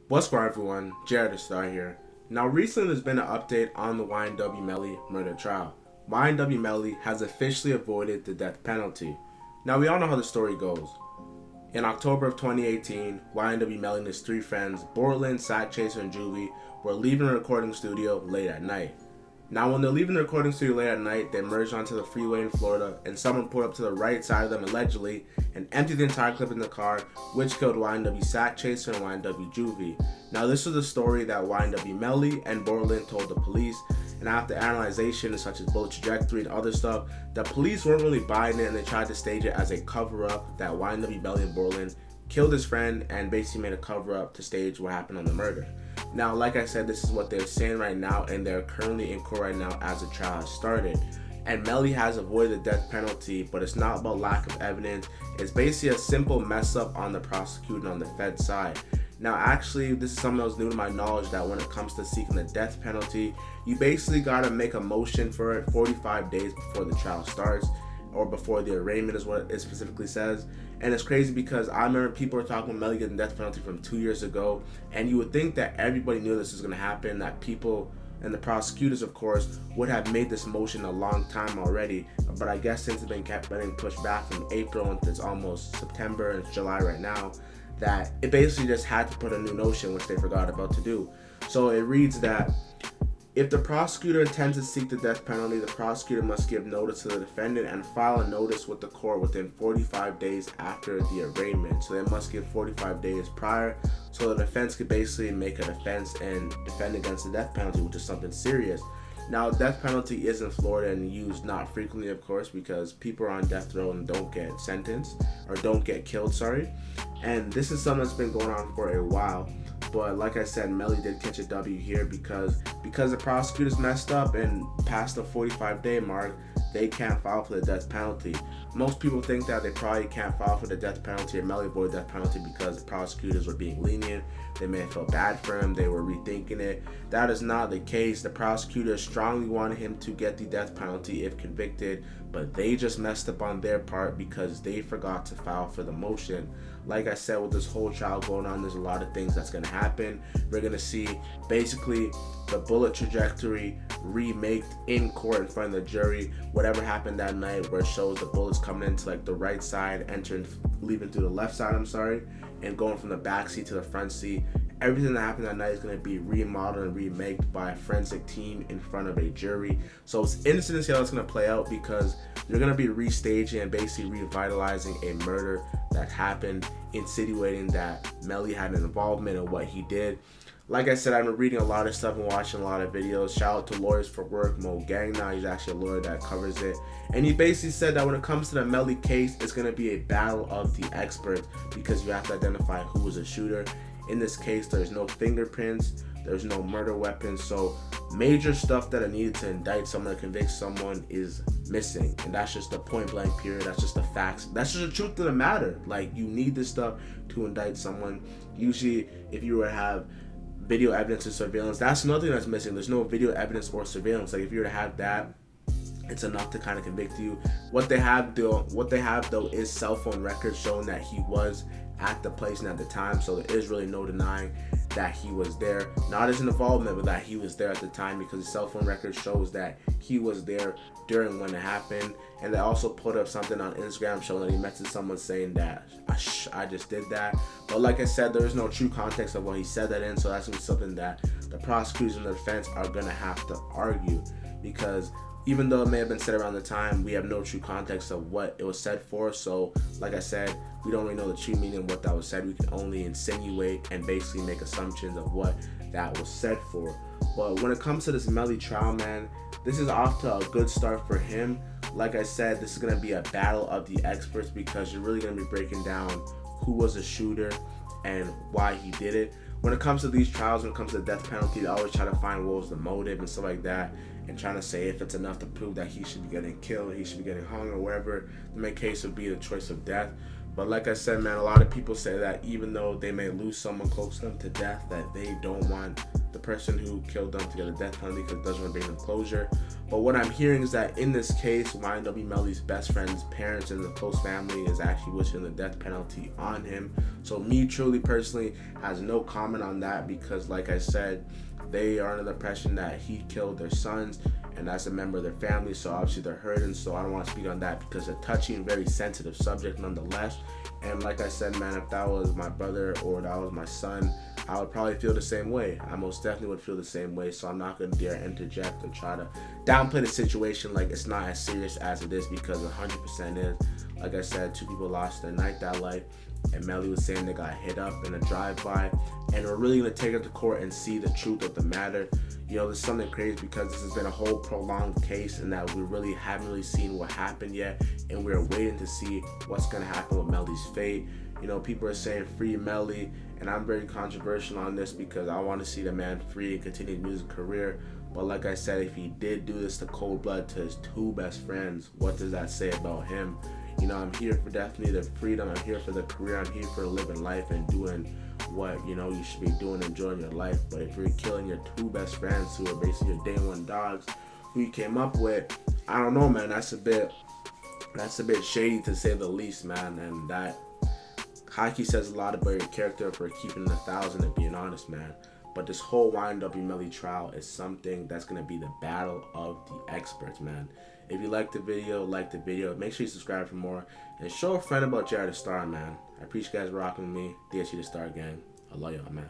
What's going on, everyone? Jared the Star here. Now, recently there's been an update on the YNW Melly murder trial. YNW Melly has officially avoided the death penalty. Now, we all know how the story goes. In October of 2018, YNW Melly and his three friends, Bortland, Sack Chaser, and Juvie, were leaving a recording studio late at night. Now, when they're leaving the recording studio late at night, they merged onto the freeway in Florida, and someone pulled up to the right side of them allegedly and emptied the entire clip in the car, which killed YNW Sack Chaser and YNW Juvie. Now, this was the story that YNW Melly and Borland told the police, and after analyzation such as bullet trajectory and other stuff, the police weren't really buying it, and they tried to stage it as a cover-up that YNW Melly and Borland killed his friend and basically made a cover-up to stage what happened on the murder. Now, like I said, this is what they're saying right now, and they're currently in court right now as the trial has started. And Melly has avoided the death penalty, but it's not about lack of evidence. It's basically a simple mess up on the prosecutor and on the Fed side. Now, actually, this is something that was new to my knowledge, that when it comes to seeking the death penalty, you basically gotta make a motion for it 45 days before the trial starts, or before the arraignment is what it specifically says. And it's crazy because I remember people were talking about Melly getting death penalty from 2 years ago, and you would think that everybody knew this was going to happen, that people and the prosecutors, of course, would have made this motion a long time already. But I guess since it's been kept getting pushed back from April until it's almost September and it's July right now, that it basically just had to put a new notion, which they forgot about to do. So it reads that if the prosecutor intends to seek the death penalty, the prosecutor must give notice to the defendant and file a notice with the court within 45 days after the arraignment. So they must give 45 days prior, so the defense could basically make a defense and defend against the death penalty, which is something serious. Now, death penalty is in Florida and used not frequently, of course, because people are on death row and don't get sentenced, or don't get killed, sorry. And this is something that's been going on for a while. But like I said, Melly did catch a W here because the prosecutors messed up and past the 45-day mark, they can't file for the death penalty. Most people think that they probably can't file for the death penalty, or Melly avoided the death penalty because the prosecutors were being lenient. They may have felt bad for him. They were rethinking it. That is not the case. The prosecutors strongly wanted him to get the death penalty if convicted, but they just messed up on their part because they forgot to file for the motion. Like I said, with this whole trial going on, there's a lot of things that's going to happen. We're going to see basically the bullet trajectory remade in court in front of the jury. Whatever happened that night, where it shows the bullets coming into like the right side, leaving through the left side, and going from the back seat to the front seat. Everything that happened that night is going to be remodeled and remade by a forensic team in front of a jury. So it's interesting to see how it's going to play out, because you're going to be restaging and basically revitalizing a murder that happened, insinuating that Melly had an involvement in what he did. Like I said, I've been reading a lot of stuff and watching a lot of videos. Shout out to Lawyers for Work, Mo Gang. Now he's actually a lawyer that covers it. And he basically said that when it comes to the Melly case, it's going to be a battle of the experts, because you have to identify who was a shooter. In this case, there's no fingerprints, there's no murder weapons, so major stuff that are needed to indict someone or convict someone is missing. And that's just the point blank period. That's just the facts. That's just the truth of the matter. Like, you need this stuff to indict someone. Usually, if you were to have video evidence or surveillance, that's another thing that's missing. There's no video evidence or surveillance. Like, if you were to have that, it's enough to kind of convict you. What they have though is cell phone records showing that he was at the place and at the time, so there is really no denying that he was there. Not his involvement, but that he was there at the time, because the cell phone record shows that he was there during when it happened. And they also put up something on Instagram showing that he messaged someone saying that I just did that. But like I said, there is no true context of what he said that in, so that's gonna be something that the prosecutors and the defense are gonna have to argue, because even though it may have been said around the time, we have no true context of what it was said for. So, like I said, we don't really know the true meaning of what that was said. We can only insinuate and basically make assumptions of what that was said for. But when it comes to this Melly trial, man, this is off to a good start for him. Like I said, this is going to be a battle of the experts, because you're really going to be breaking down who was the shooter and why he did it. When it comes to these trials, when it comes to the death penalty, they always try to find what was the motive and stuff like that, and trying to say if it's enough to prove that he should be getting killed, he should be getting hung, or whatever the main case would be, the choice of death. But like I said, man, a lot of people say that even though they may lose someone close to them to death, that they don't want the person who killed them to get a death penalty because it doesn't want to bring them closure. But what I'm hearing is that in this case, YNW Melly's best friend's parents and the close family is actually wishing the death penalty on him. So me truly personally has no comment on that, because like I said, they are under the impression that he killed their sons, and that's a member of their family, so obviously they're hurting. So I don't want to speak on that because it's a touchy and very sensitive subject nonetheless. And like I said, man, if that was my brother or that was my son, I would probably feel the same way. I most definitely would feel the same way. So I'm not going to dare interject or try to downplay the situation like it's not as serious as it is, because 100% is. Like I said, 2 people lost their night that night, and Melly was saying they got hit up in a drive-by, and we're really going to take it to court and see the truth of the matter. You know, there's something crazy because this has been a whole prolonged case, and that we really haven't really seen what happened yet, and we're waiting to see what's going to happen with Melly's fate. You know, people are saying free Melly, and I'm very controversial on this because I want to see the man free and continue his music career. But like I said, if he did do this to cold blood to his 2 best friends, what does that say about him? You know, I'm here for definitely the freedom. I'm here for the career. I'm here for living life and doing what, you know, you should be doing, enjoying your life. But if you're killing your 2 best friends who are basically your day one dogs who you came up with, I don't know, man. That's a bit shady to say the least, man. And that hockey says a lot about your character for keeping it 1,000 and being honest, man. But this whole YNW Melly trial is something that's going to be the battle of the experts, man. If you like the video, make sure you subscribe for more, and show a friend about Jared the Star, man. I appreciate you guys rocking with me. DSU the Star gang. I love y'all, man.